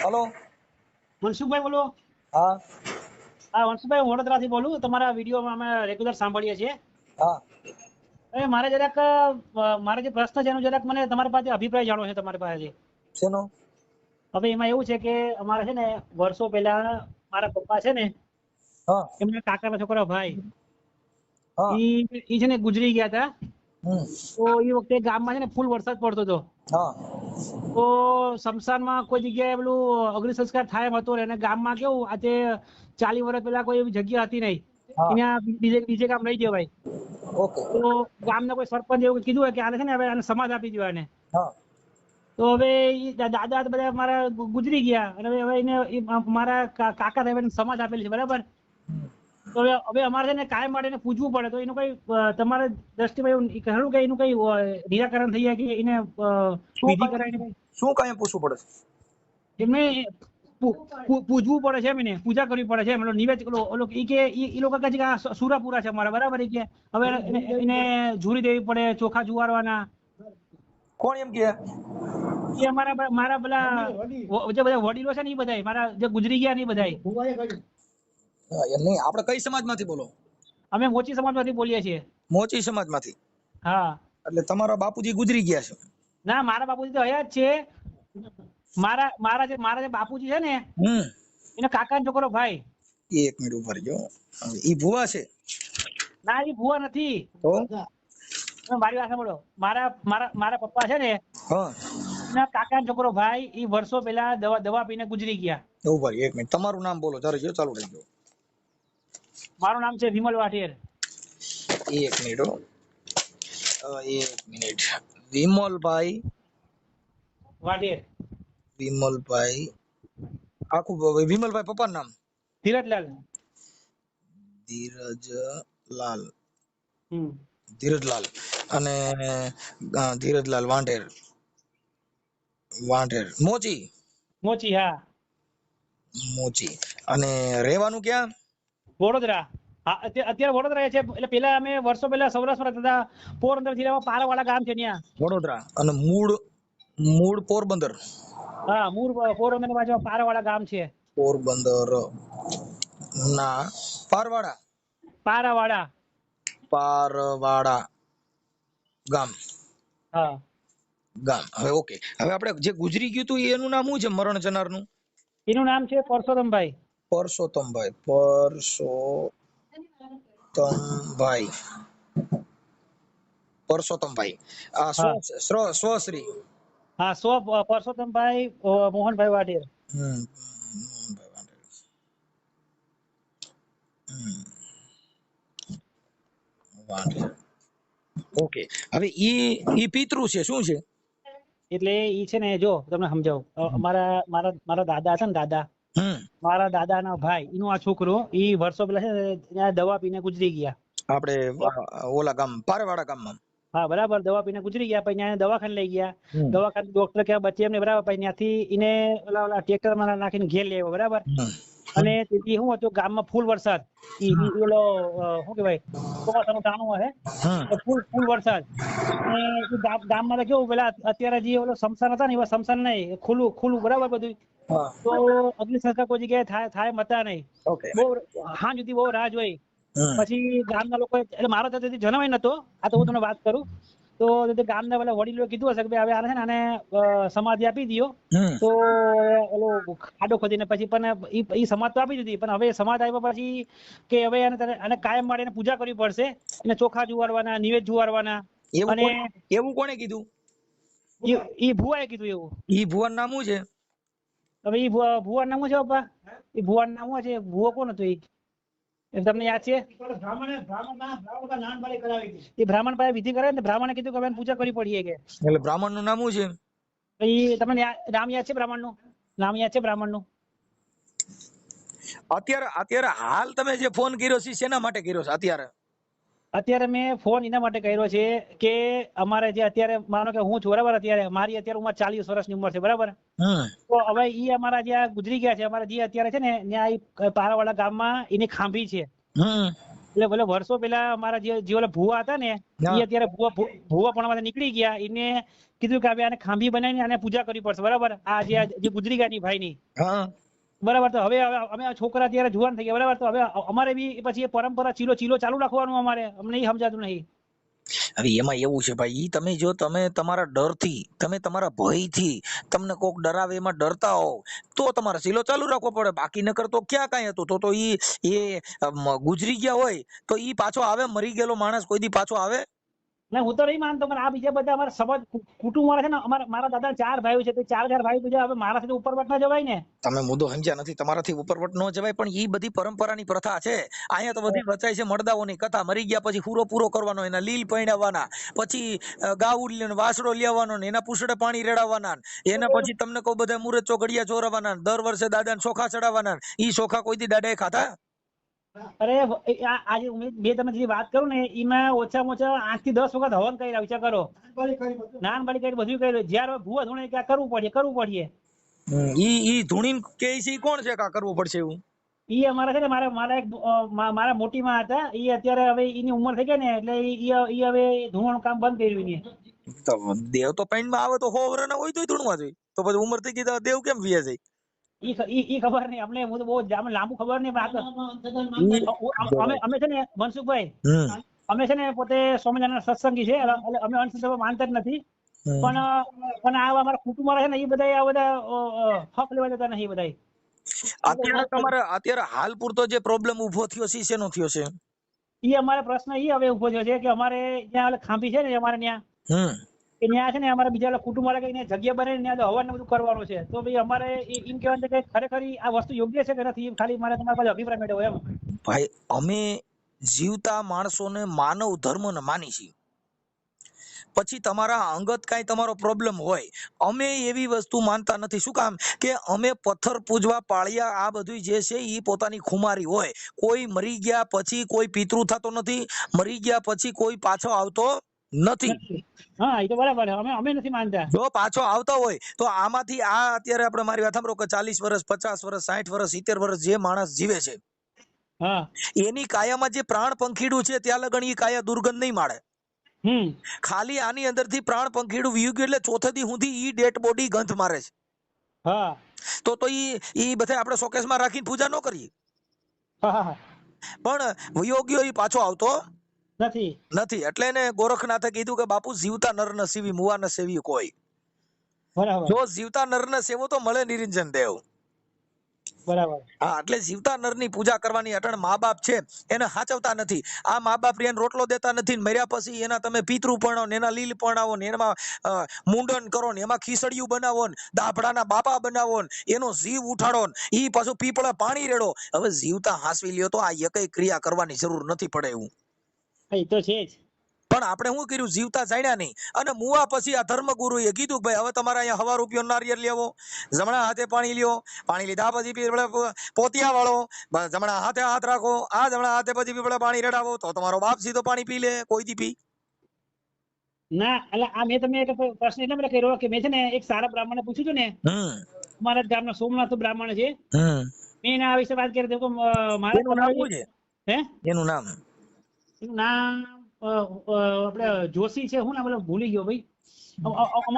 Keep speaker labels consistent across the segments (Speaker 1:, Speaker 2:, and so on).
Speaker 1: Hello.
Speaker 2: Mansukhbhai બોલો?
Speaker 1: હા
Speaker 2: હા મનસુખભાઈ, હું વડોદરાથી બોલું. તમારા વિડીયોમાં અમે રેગ્યુલર સાંભળીએ છીએ.
Speaker 1: હા
Speaker 2: હવે મારે જરાક મારે જે પ્રશ્ન છે એનો જરાક મને તમારી પાસે અભિપ્રાય જાણવો છે તમારી પાસેથી.
Speaker 1: શેનો?
Speaker 2: હવે એમાં એવું છે કે અમારે છે ને વર્ષો પહેલા મારા પપ્પા છે ને,
Speaker 1: હા
Speaker 2: એમના કાકાના છોકરા ભાઈ
Speaker 1: હા
Speaker 2: ઈ છે ને ગુજરી ગયા હતા.
Speaker 1: હમ
Speaker 2: તો એ વખતે ગામમાં છે ને ફૂલ વરસાદ પડતો હતો.
Speaker 1: હા
Speaker 2: તો શમશાનમાં કોઈ જગ્યાએ પેલું અગ્નિ સંસ્કાર થાય એમ હતો. અને ગામમાં કેવું આજે 40 વર્ષ પહેલા કોઈ એવી જગ્યા હતી નહીં,
Speaker 1: હા
Speaker 2: એને બીજે ગામ લઈ જવાય.
Speaker 1: ઓકે.
Speaker 2: તો ગામના કોઈ સરપંચ એવું કીધું હોય કે આને છે ને હવે આને સમાજ આપી દેવાય ને.
Speaker 1: હા
Speaker 2: તો હવે ઈ દાદા બધા મારા ગુજરી ગયા અને હવે એને મારા કાકા સાહેબ એને સમાજ આપેલી છે, બરાબર.
Speaker 1: હમ.
Speaker 2: તો હવે અમારે છે ને કાયમ માટે એને પૂછવું પડે. તો એનું કઈ તમારા દ્રષ્ટિમાં એવું ખરું કે એનું કઈ નિરાકરણ થઈ જાય કે એને વિધિ કરાય ને
Speaker 1: શું કાંઈ પૂછવું પડે?
Speaker 2: એમને પૂજવું પડે છે, એમને પૂજા કરવી પડે છે. મતલબ નિવેદ ઓલો ઈ કે ઈ લોકો કહે છે કે આ સુરાપુરા છે અમારા, બરાબર. ઈ કે હવે એને ઝૂરી દેવી પડે, ચોખા જુવારવાના.
Speaker 1: કોણ એમ કે?
Speaker 2: એ મારા પેલા જે બધા વડીલો છે ને, એ બધા મારા જે ગુજરી ગયા ને, એ બધા.
Speaker 1: એમ નહીં, આપણે કઈ સમાજમાંથી બોલો?
Speaker 2: અમે મોચી સમાજમાંથી બોલીએ છીએ.
Speaker 1: મોચી સમાજમાંથી?
Speaker 2: હા.
Speaker 1: એટલે તમારા બાપુજી ગુજરી ગયા છે?
Speaker 2: ના, મારા બાપુજી તો હયા જ છે. મારા જે બાપુજી છે ને, એનો કાકાનો છોકરો ભાઈ.
Speaker 1: એક મિનિટ ઉભા રહેજો. ઈ ભુવા છે?
Speaker 2: ના, એ ભુવા નથી.
Speaker 1: તો
Speaker 2: મારી વાત સાંભળો. મારા પપ્પા છે ને,
Speaker 1: હા,
Speaker 2: એના કાકાનો છોકરો ભાઈ, એ વર્ષો પહેલા દવા પીને ગુજરી ગયા.
Speaker 1: ઉભા રહ્યો એક મિનિટ. તમારું નામ બોલો જરા, ચાલુ રાખજો.
Speaker 2: મારું નામ છે વિમલ વાઢેર.
Speaker 1: એક મિનિટ હો. એક મિનિટ. વિમલભાઈ
Speaker 2: વાઢેર.
Speaker 1: વિમલભાઈ આખું વિમલભાઈ પપ્પાનું નામ?
Speaker 2: ધીરજલાલ.
Speaker 1: ધીરજલાલ.
Speaker 2: હમ.
Speaker 1: ધીરજલાલ. અને ધીરજલાલ વાંઢેર. વાંઢેર મોચી?
Speaker 2: મોચી, હા.
Speaker 1: મોચી. અને રહેવાનું ક્યાં?
Speaker 2: વડોદરા. હા, અત્યારે વડોદરા છે. એટલે પેલા અમે વર્ષો પહેલા સૌરાષ્ટ્ર હતા, પોરબંદર જિલ્લામાં પારાવાળા ગામ છે ત્યાં.
Speaker 1: વડોદરા. અને મૂળ પોરબંદર?
Speaker 2: હા, મૂળ પોરબંદર બાજુ પારાવાળા ગામ છે.
Speaker 1: પોરબંદર ના પારવાડા?
Speaker 2: પારાવાડા.
Speaker 1: પારવાડા ગામ.
Speaker 2: હા.
Speaker 1: ગામ. હવે ઓકે. હવે આપણે જે ગુજરી ગયું હતું એનું નામ શું છે મરણ જનારનું?
Speaker 2: એનું નામ છે પરસોત્તમભાઈ.
Speaker 1: પરસોત્તમભાઈ. પરસોત્તમભાઈ. આ
Speaker 2: હા.
Speaker 1: સ્વશ્રી?
Speaker 2: હા, પરસોત્તમભાઈ મોહનભાઈ વાઢેર.
Speaker 1: ઓકે. હવે ઈ પિતૃ છે, શું છે?
Speaker 2: એટલે ઈ છે ને, જો તમને સમજાવું. મારા દાદા હતા ને, મારા દાદાના ભાઈ, એનો આ છોકરો ઈ વર્ષો પહેલા છે ને ત્યાં દવા પીને ગુજરી ગયા.
Speaker 1: આપણે ઓલા ગામ પારવાડા ગામમાં?
Speaker 2: હા, બરાબર. દવા પીને ગુજરી ગયા. પછી ત્યાં દવાખાને લઈ ગયા. દવાખાને ડોક્ટર કહેવા બચે એમને, બરાબર. પછી ત્યાંથી એને ઓલા ટ્રેક્ટરમાં નાખીને ઘેર લઈ આવ્યો, બરાબર. અને તેથી શું હતું, ગામમાં ફૂલ વરસાદ. ઓલો શું કહેવાય, ચોમાસાનું ટાણું હશે, ફૂલ વરસાદ. અને ગામમાં તો કેવું, પેલા અત્યારે જે ઓલો શમશાન હતા ને, એવા શમશાન નહીં, ખુલ્લું, બરાબર બધું. તો અગ્નિ સંસ્કાર કોઈ જગ્યાએ થાય મતા નહીં. બહુ હાંજ સુધી બહુ રાહ જોઈ. પછી ગામના લોકો, એટલે મારો તો જન્મ નતો, આ તો હું તમને વાત કરું. તો ગામના પેલા વડીલોએ કીધું હશે કે હવે આને છે ને આને સમાધિ આપી દો. તો ઓલો ખાડો ખોદીને પછી પણ એ સમાજ તો આપી દીધી, પણ હવે સમાજ આવ્યા પછી કે હવે આને કાયમ માટે એને પૂજા કરવી પડશે. એને ચોખા જુવારવાના, નિવેદ જુવારવાના. અને
Speaker 1: એવું કોણે કીધું?
Speaker 2: ઈ ભુવાએ કીધું એવું.
Speaker 1: ઈ ભુવાનું નામ શું છે?
Speaker 2: હવે ઈ ભુવાનું નામ છે પપ્પા? ઈ ભુવાનું નામ છે? ભુવો કોણ હતો ઈ? તમને યાદ છે? એ બ્રાહ્મણ પાસે વિધિ કરે ને, બ્રાહ્મણે કીધું કે હવે પૂજા કરવી પડીએ કે.
Speaker 1: એટલે બ્રાહ્મણ નું નામ શું છે?
Speaker 2: તમને નામ યાદ છે બ્રાહ્મણ નું? નામ યાદ છે બ્રાહ્મણ નું?
Speaker 1: અત્યારે હાલ તમે જે ફોન કર્યો છે શેના માટે કર્યો છે?
Speaker 2: અત્યારે મેં ફોન એના માટે કર્યો છે કે અમારે જે અત્યારે માનો કે હું છું, બરાબર. અત્યારે મારી ઉંમર 40 વર્ષની ઉંમર છે, બરાબર. તો હવે ઈ અમારા જ્યાં ગુજરી ગયા છે, અમારા જે અત્યારે છે ને ત્યાં પારાવાળા ગામમાં એની ખાંભી છે. એટલે ભલે વર્ષો પેલા અમારા જે ઓલા ભુવા હતા ને
Speaker 1: હા.
Speaker 2: એ અત્યારે ભુવા પણ નીકળી ગયા. એને કીધું કે હવે આને ખાંભી બનાવીને આને પૂજા કરવી પડશે, બરાબર. જે ગુજરી ગયા ની ભાઈની,
Speaker 1: હા
Speaker 2: બરાબર. તો હવે અમે છોકરા અત્યારે જુવાન થઈ ગયા, બરાબર. તો હવે અમારે બી પછી એ પરંપરા ચીલો ચાલુ રાખવાનું અમારે, અમને એ સમજાતું નહીં.
Speaker 1: હવે એમાં એવું છે ભાઈ, તમે જો તમે તમારા ડરથી, તમે તમારા ભયથી, તમને કોક ડરાવે એમાં ડરતા હો તો તમારે સીલો ચાલુ રાખવો પડે. બાકી નકર તો ક્યાં કાંઈ હતું. તો ગુજરી ગયા હોય તો ઈ પાછો આવે? મરી ગયેલો માણસ કોઈ દી પાછો આવે?
Speaker 2: ના, હું તો નહીં માનતો, પણ આ બીજા બધા અમારા સમાજ કુટુંબ વાળા છે ને, મારા દાદા 4 ભાઈઓ છે, તે 4 ભાઈ બીજા હવે મારાથી તો ઉપર ના જવાય ને.
Speaker 1: તમે મુદ્દો સમજ્યા નથી. તમારાથી ઉપરવટ ન જવાય, પણ ઈ બધી પરંપરાની પ્રથા છે. અહીંયા તો બધી વચાય છે મળદાઓની કથા. મરી ગયા પછી હુરો પૂરો કરવાનો, એના લીલ પૈણાવવાના, પછી ગાઉડ લેવાનો, વાસડો લેવાનો, ને એના પૂછડે પાણી રેડાવવાના, એના પછી તમને કહું બધા મુરત ચોઘડિયા ચોરવાના, દર વર્ષે દાદાને ચોખા ચડાવવાના. ઈ ચોખા કોઈ દી દાદાએ ખાધા?
Speaker 2: અરે આજે મેં તમે જે વાત કરું ને, એમાં ઓછામાં ઓછા 8 થી 10 વખત હવન કર્યા, વિચાર કરો. નાનબાળી કરી બધું કર્યું. જયારે ભૂવા ધૂણે કે કરવું પડે.
Speaker 1: ઈ ધૂણી કે છે ઈ કોણ છે કા કરવું પડશે એવું?
Speaker 2: ઈ અમારા છે ને, મારા મોટી માં હતા. ઈ અત્યારે હવે એની ઉંમર થઈ ગઈ ને, એટલે ઈ હવે ધૂણવાનું કામ બંધ કર્યું એને.
Speaker 1: તો દેવ તો પૈણમાં આવે તો 100 વર્ષના હોય તોય ધૂણવા જોઈએ. તો પછી ઉંમર થઈ ગઈ તો દેવ કેમ વ્યા જાય?
Speaker 2: ઈ ખબર નહીં અમને, હું તો બહુ લાંબુ ખબર નહીં. અમે છે ને મનસુખભાઈ, અમે છે ને પોતે સ્વામિનારાયણ સત્સંગી છે, એટલે અમે અંધશ્રદ્ધામાં માનતા જ નથી. પણ આ અમારા કુટુંબ વાળા છે ને, એ બધા હક લેવા જતા નહીં. બધા
Speaker 1: અત્યારે હાલ પૂરતો જે પ્રોબ્લેમ ઉભો થયો છે શેનો થયો છે?
Speaker 2: ઈ અમારે પ્રશ્ન હવે ઉભો થયો છે કે અમારે ત્યાં ખાંભી છે ને, અમારે ત્યાં કે ત્યાં છે ને અમારા બીજા કુટુંબ વાળા કઈ જગ્યા બનાવીને ત્યાં હવન બધું કરવાનું છે. તો ભાઈ અમારે એમ કહેવાનું છે કે ખરેખર આ વસ્તુ યોગ્ય છે કે નથી, ખાલી મારે તમારા પાસે અભિપ્રાય મેળવો એમ.
Speaker 1: ભાઈ, અમે જીવતા માણસોને માનવ ધર્મને માની છીએ. પછી તમારા અંગત કાંઈ તમારો પ્રોબ્લેમ હોય, અમે એવી વસ્તુ માનતા નથી. શું કામ? કે અમે પથ્થર પૂજવા પાળિયા આ બધું જે છે એ પોતાની ખુમારી હોય. કોઈ મરી ગયા પછી કોઈ પિતૃ થતો નથી, મરી ગયા પછી કોઈ પાછો આવતો નથી.
Speaker 2: હા, એ તો બરાબર. અમે નથી માનતા.
Speaker 1: જો પાછો આવતો હોય તો આમાંથી અત્યારે આપણે મારી વાત સાંભળો કે 40 વર્ષ, 50 વર્ષ, 60 વર્ષ, 70 વર્ષ જે માણસ જીવે છે, એની કાયામાં જે પ્રાણ પંખીડું છે ત્યાં લગન એ કાયા દુર્ગંધ નહીં માળે. ખાલી આની અંદરથી પ્રાણ પંખીડું વીયું ગયું એટલે ચોથે દી સુધી ઈ ડેડ બોડી ગંધ મારે છે. તો ઈ બધા આપણે શોકેસમાં રાખીને પૂજા ન કરીએ. પણ વિયોગ્યો ઈ પાછો આવતો નથી. એટલે એને ગોરખનાથે કીધું કે બાપુ જીવતા નર ન સેવી, મુવા ન સેવી કોઈ. જો જીવતા નર ને સેવો તો મળે નિરંજન દેવ.
Speaker 2: બરાબર.
Speaker 1: હા, એટલે જીવતા નરની પૂજા કરવાની. અટણ મા બાપ છે એને હાચવતા નથી. આ મા બાપ એને રોટલો દેતા નથી, મર્યા પછી એના તમે પિતૃ પરણો ને એના લીલ પરણાવો ને એમાં મુંડન કરો ને એમાં ખીસડિયું બનાવો ને દાભડાના બાપા બનાવો ને એનો જીવ ઉઠાડો ને ઈ પાછું પીપળા પાણી રેડો. હવે જીવતા હાંસવી લ્યો તો આ એકય ક્રિયા કરવાની જરૂર નથી પડે એવું.
Speaker 2: એ તો છે જ.
Speaker 1: પણ આપણે શું કર્યું? જીવતા જાણ્યા નહીં. અને મુવા પછી આ ધર્મગુરુએ કીધું ભાઈ હવે તમારે અહીંયા હવા રૂપિયો નારિયેળ લેવો, જમણા હાથે પાણી લ્યો, પાણી લીધા પછી પોતિયા વાળો, જમણા હાથે હાથ રાખો, આ જમણા હાથે પછી પીપળે પાણી રેડાવો તો તમારો બાપ સીધો પાણી પી લે, કોઈ દી પી
Speaker 2: ના. એટલે આ મેં તમને એક પ્રશ્ન એટલે મને કર્યો કે મેં છે ને એક સારા બ્રાહ્મણને પૂછ્યું હતું ને, અમારા ગામના સોમનાથ બ્રાહ્મણ છે, મેં એના વિશે વાત કરી.
Speaker 1: એનું નામ
Speaker 2: આપણે જોશી છે, હું નામ ભૂલી ગયો ભાઈ.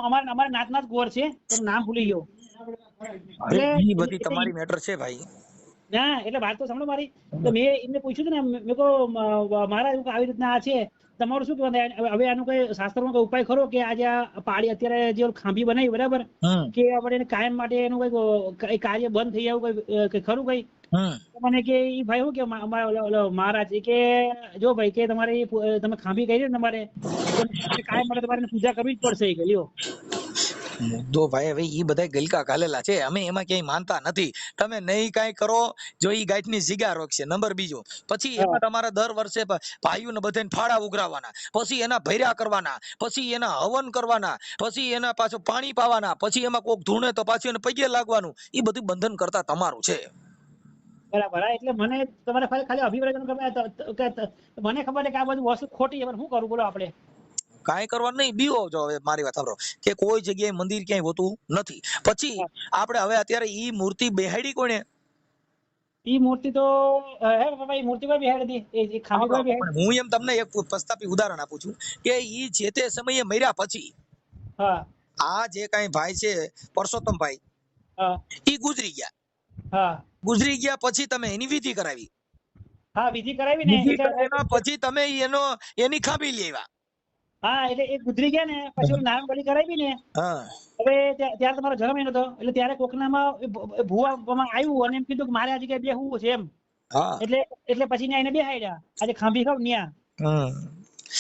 Speaker 2: અમારા નાતનાથ ગોર છે, પણ નામ ભૂલી ગયો.
Speaker 1: એટલે બધી તમારી મેટર છે ભાઈ.
Speaker 2: ના, એટલે વાત તો સાંભળો મારી. તો મેં એમને પૂછ્યું હતું ને, મેં કહું મારા એવું આવી રીતના આ છે, તમારું શું કહેવાય? હવે આનું કઈ શાસ્ત્રમાં કઈ ઉપાય ખરો કે આજે પાડી અત્યારે જે ખાંભી બનાવી, બરાબર, કે આપણે કાયમ માટે એનું કઈ કાર્ય બંધ થઈ જાય કઈ ખરું કઈ? મને કે ઈ ભાઈ શું કે મહારાજ કે જો ભાઈ કે તમારે તમે ખાંભી કરી ને તમારે કાયમ માટે તમારે પૂજા કરવી જ પડશે કે લ્યો.
Speaker 1: મુદ્દો ભાઈ હવે ઈ બધા ગલકા કાલેલા છે, અમે એમાં ક્યાંય માનતા નથી. તમે નહીં કાંઈ કરો જો ઈ ગાંઠની જીગા રોકશે. નંબર બીજો, પછી એમાં તમારે દર વર્ષે ભાઈઓને બધાને ફાળા ઉઘરાવાના, પછી એના ભર્યા કરવાના, પછી એના હવન કરવાના, પછી એના પાછું પાણી પાવાના, પછી એમાં કોક ધૂણે તો પાછું એને પગે લાગવાનું. ઈ બધું બંધન કરતા તમારું છે.
Speaker 2: બરાબર. એટલે મને તમારે ખાલી અભિપ્રાય મને ખબર છે કે આ બધું વસ્તુ ખોટી છે, પણ શું કરવું બોલો આપણે?
Speaker 1: કાંઈ કરવાનું નહીં, બીવો જો. હવે મારી વાત સાંભળો કે કોઈ જગ્યાએ મંદિર ક્યાંય હોતું નથી. પછી આપણે હવે અત્યારે ઈ મૂર્તિ બેહાડી કોને?
Speaker 2: ઈ મૂર્તિ તો હે બાબા, ઈ મૂર્તિ પર બેહાડી હતી, એ ખાંભી પર બેહાડી.
Speaker 1: હું એમ તમને એક પ્રસ્તાપિત ઉદાહરણ આપું છું કે ઈ જે તે સમયે મર્યા પછી
Speaker 2: હા
Speaker 1: આ જે કાંઈ ભાઈ છે પરસોત્તમભાઈ,
Speaker 2: હા
Speaker 1: ઈ ગુજરી ગયા.
Speaker 2: હા
Speaker 1: ગુજરી ગયા પછી તમે એની વિધિ કરાવી.
Speaker 2: હા વિધિ કરાવી ને
Speaker 1: વિધિ
Speaker 2: એટલે
Speaker 1: કરાવ્યા પછી તમે એની ખાંભી લેવા.
Speaker 2: હા એટલે એ ગુજરી ગયા ને પછી નારાયણ બલી કરાવી ને.
Speaker 1: હા
Speaker 2: હવે ત્યારે તમારો જન્મ એનો હતો એટલે ત્યારે કોકનામાં ભુવામાં આવ્યું અને એમ કીધું કે મારે આ જગ્યાએ બેહવું છે એમ.
Speaker 1: હા
Speaker 2: એટલે પછી એને બેહાડ્યા, આજે ખાંભી ખાવ ન્યા.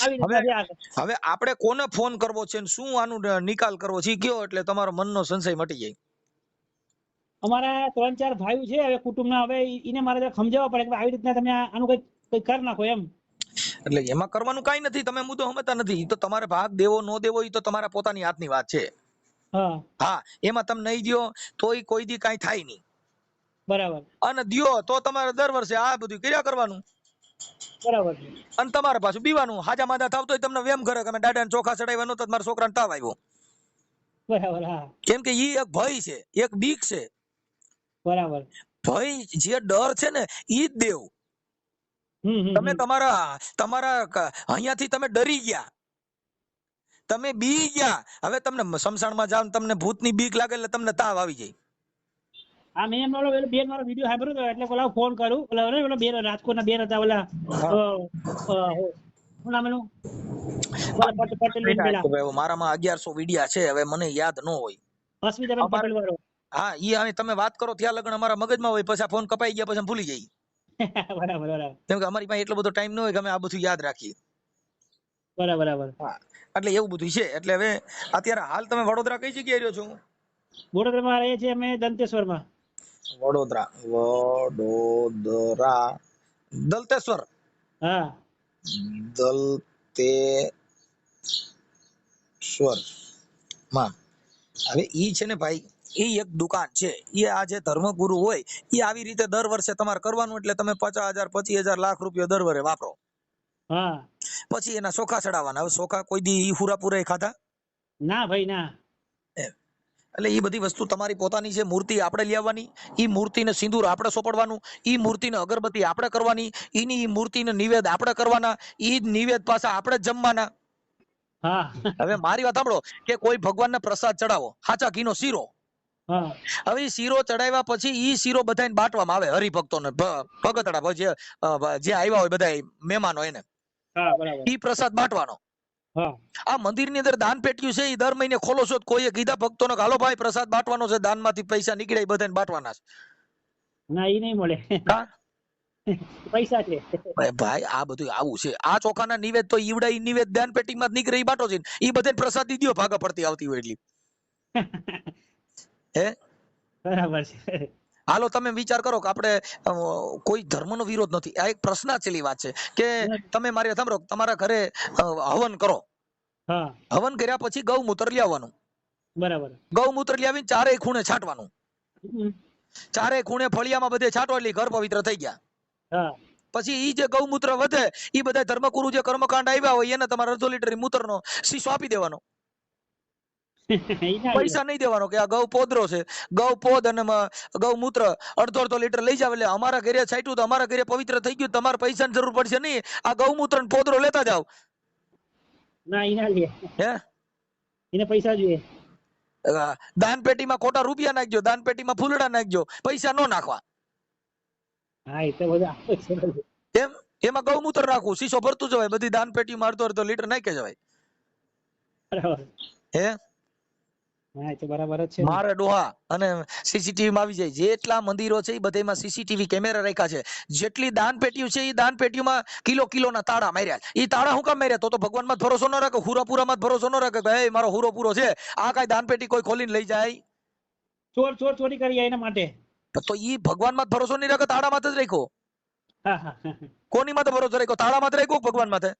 Speaker 2: આવી
Speaker 1: હવે
Speaker 2: રીતના આગળ.
Speaker 1: હવે આપણે કોને ફોન કરવો છે ને શું આનું નિકાલ કરવો છે કયો, એટલે તમારો મનનો સંશય મટી જાય.
Speaker 2: અમારા 3-4 ભાઈઓ છે હવે કુટુંબના, હવે એને મારે સમજાવવા પડે કે આવી રીતના તમે આનું કઈ કરી નાખો એમ.
Speaker 1: એટલે એમાં કરવાનું કઈ નથી, તમે મુદ્દો સમજતા નથી. ઈ તો તમારે ભાગ દેવો ન દેવો ઈ તો તમારા પોતાની હાથની વાત છે.
Speaker 2: હા
Speaker 1: હા, એમાં તમે નહીં દ્યો તોય કોઈ દી કાંઈ થાય નહીં.
Speaker 2: બરાબર.
Speaker 1: અને દ્યો તો તમારે દર વર્ષે આ બધું કર્યા કરવાનું.
Speaker 2: બરાબર છે.
Speaker 1: અને તમારે પાછું બીવાનું, હાજા માદા થાવ તોય તમને વેમ કરે કે અમે દાદાને ચોખા ચડાવ્યા નહોતા, મારા છોકરાને તાવ આવ્યો.
Speaker 2: બરાબર. હા
Speaker 1: કેમ કે ઈ એક ભય છે, એક બીક છે.
Speaker 2: બરાબર.
Speaker 1: ભય જે ડર છે ને ઈ જ દેવ. તમે તમારા અહીંયાથી તમે ડરી ગયા, તમે બી ગયા. હવે તમને શમશાનમાં જાવ તમને ભૂતની બીક લાગે એટલે તમને તાવ આવી જાય.
Speaker 2: હા મેં એમનો બેન મારો વિડીયો સાંભળ્યો હતો એટલે ઓલા ફોન કરું, ઓલા બેન રાજકોટના બેન હતા, ઓલા શું નામ એનું, પટેલ બેન પેલા
Speaker 1: મારામાં 1100 વિડિયા છે, હવે મને યાદ ન હોય.
Speaker 2: અસ્મિતાબેન પટેલ વાળો.
Speaker 1: હા ઈ હવે તમે વાત કરો ત્યાં લગન અમારા મગજમાં હોય, પછી ફોન કપાઈ ગયા પછી ભૂલી જઈએ.
Speaker 2: બરાબર બરાબર.
Speaker 1: કેમ કે અમારી પાસે એટલો બધો ટાઈમ ન હોય કે અમે આ બધું યાદ રાખીએ.
Speaker 2: બરાબર બરાબર.
Speaker 1: હા એટલે એવું બધું છે. એટલે હવે અત્યારે હાલ તમે વડોદરા કઈ જગ્યાએ રહ્યો છો?
Speaker 2: વડોદરામાં રહીએ છીએ અમે દંતેશ્વરમાં.
Speaker 1: વડોદરા દલતેશ્વર.
Speaker 2: હા
Speaker 1: દલતેશ્વર માં હવે ઈ છે ને ભાઈ, એ એક દુકાન છે. એ આ જે ધર્મગુરુ હોય એ આવી રીતે દર વર્ષે તમારે કરવાનું, એટલે તમે 50,000 25,000 લાખ રૂપિયા દર વર્ષે વાપરો.
Speaker 2: હા
Speaker 1: પછી એના ચોખા ચડાવવાના. હવે ચોખા કોઈ દી ઈ હુરાપુરા ખાધા?
Speaker 2: ના ભાઈ ના.
Speaker 1: એટલે એ બધી વસ્તુ તમારી પોતાની છે. મૂર્તિ આપણે લેવાની, ઈ મૂર્તિને સિંદૂર આપણે સોપડવાનું, ઈ મૂર્તિને અગરબત્તી આપણે કરવાની, ઈ મૂર્તિને નિવેદ આપણે કરવાના, ઈ નિવેદ પાછા આપણે જ જમવાના.
Speaker 2: હા
Speaker 1: હવે મારી વાત સાંભળો કે કોઈ ભગવાનને પ્રસાદ ચડાવો, સાચા ઘીનો શીરો.
Speaker 2: હા
Speaker 1: હવે શીરો ચડાવ્યા પછી ઈ શીરો બધાને બાંટવામાં આવે, હરિભક્તોને, ભગતડા જે આવ્યા હોય બધા મહેમાનો એને.
Speaker 2: હા બરાબર.
Speaker 1: ઈ પ્રસાદ બાંટવાનો.
Speaker 2: હા
Speaker 1: આ મંદિરની અંદર દાન પેટીયું છે, એ દર મહિને ખોલો છો. કોઈએ કીધા ભક્તોને હાલો ભાઈ પ્રસાદ બાંટવાનો છે, દાનમાંથી પૈસા નીકળે એ બધાને બાંટવાના છે?
Speaker 2: ના ઈ નહીં મળે. પૈસા છે
Speaker 1: ભાઈ. આ બધું આવું છે. આ ચોખાના નિવેદ તો ઈવડા ઈ નિવેદ દાન પેટીમાં જ નીકળે, ઈ બાટો છે. ઈ બધાને પ્રસાદ દી દ્યો, ભાગા પડતી આવતી હોય એટલી. હે
Speaker 2: બરાબર છે.
Speaker 1: હાલો તમે વિચાર કરો કે આપણે કોઈ ધર્મનો વિરોધ નથી. આ એક પ્રશ્નાચેલી વાત છે કે તમે મારી સાંભળો, તમારા ઘરે હવન કરો.
Speaker 2: હા
Speaker 1: હવન કર્યા પછી ગૌમૂત્ર લાવવાનું.
Speaker 2: બરાબર.
Speaker 1: ગૌમૂત્ર લાવીને ચારેય ખૂણે છાંટવાનું. ચારેય ખૂણે ફળિયામાં બધે છાંટો એટલે ઘર પવિત્ર થઈ ગયા.
Speaker 2: હા
Speaker 1: પછી ઈ જે ગૌમૂત્ર વધે ઈ બધા ધર્મગુરુ જે કર્મકાંડ આવ્યા હોય એને તમારે 1/2 લીટર મૂત્રનો શીશો આપી દેવાનો. પૈસા નહીં દેવાનો કે આ ગૌ પોદરો છે, ગૌ પોદ અને ગૌમૂત્ર 1/2 લીટર લઈ જાવ એટલે અમારા ઘરે છાંટ્યું તો અમારા ઘરે પવિત્ર થઈ ગયું, તમારે પૈસાની જરૂર પડશે નહીં, આ ગૌમૂત્ર ને પોદરો લેતા જાવ.
Speaker 2: ના ઈ ના લે.
Speaker 1: હે
Speaker 2: એને પૈસા જોઈએ.
Speaker 1: દાન પેટીમાં ખોટા રૂપિયા નાખજો, દાન પેટીમાં ફૂલડા નાખજો, પૈસા નો નાખવા.
Speaker 2: હા એ તો બધા
Speaker 1: એમ એમાં ગૌમૂત્ર નાખવું, શીશો ભરતું જવાય, બધી દાન પેટીમાં 1/2 લીટર નાખે જવાય.
Speaker 2: બરાબર.
Speaker 1: હે
Speaker 2: હા એ તો બરાબર જ છે.
Speaker 1: મારે ડોહા અને સીસીટીવી માં આવી જાય. જેટલા મંદિરો છે એ બધામાં સીસીટીવી કેમેરા રાખ્યા છે. જેટલી દાન પેટીઓ છે એ દાન પેટીઓમાં કિલોના તાળા માર્યા. એ તાળા હું કામ માર્યા? તો ભગવાન માં ભરોસો ન રાખે, હુરાપુરા માં ભરોસો ન રાખે ભાઈ મારો હુરો પૂરો છે, આ કઈ દાન પેટી કોઈ ખોલીને લઈ જાય?
Speaker 2: ચોરી કરી એના માટે
Speaker 1: તો ઈ ભગવાન માં ભરોસો નહીં રાખે, તાળા માં જ રાખ્યો.
Speaker 2: હા
Speaker 1: કોની માં ભરોસો રાખ્યો? તાળા માં રાખ્યો, ભગવાન માં.